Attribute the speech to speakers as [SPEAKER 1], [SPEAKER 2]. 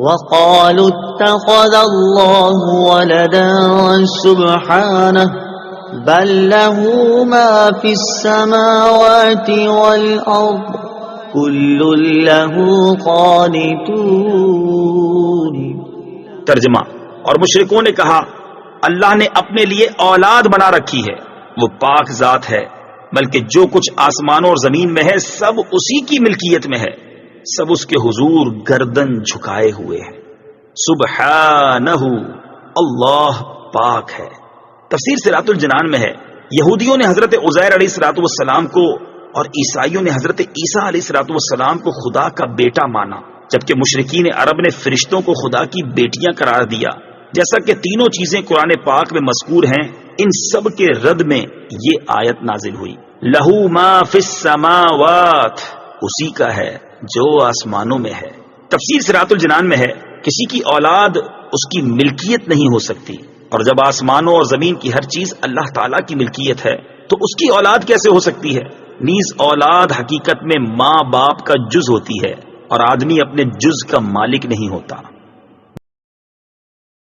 [SPEAKER 1] وقالوا اتخذ الله ولدا سبحانه بل له ما في السماوات والأرض كل له قانتون۔
[SPEAKER 2] ترجمہ، اور مشرکوں نے کہا اللہ نے اپنے لیے اولاد بنا رکھی ہے، وہ پاک ذات ہے، بلکہ جو کچھ آسمانوں اور زمین میں ہے سب اسی کی ملکیت میں ہے، سب اس کے حضور گردن جھکائے ہوئے ہیں۔ سبحانہ، اللہ پاک ہے۔ تفسیر صراط الجنان میں ہے یہودیوں نے حضرت عزیر علیہ الصلوۃ والسلام کو اور عیسائیوں نے حضرت عیسیٰ علیہ الصلوۃ والسلام کو خدا کا بیٹا مانا، جبکہ مشرکین عرب نے فرشتوں کو خدا کی بیٹیاں قرار دیا۔ جیسا کہ تینوں چیزیں قرآن پاک میں مذکور ہیں، ان سب کے رد میں یہ آیت نازل ہوئی۔ لہو ما فی السماوات، اسی کا ہے جو آسمانوں میں ہے۔ تفسیر صراط الجنان میں ہے کسی کی اولاد اس کی ملکیت نہیں ہو سکتی، اور جب آسمانوں اور زمین کی ہر چیز اللہ تعالیٰ کی ملکیت ہے تو اس کی اولاد کیسے ہو سکتی ہے؟ نیز اولاد حقیقت میں ماں باپ کا جز ہوتی ہے، اور آدمی اپنے جز کا مالک نہیں ہوتا۔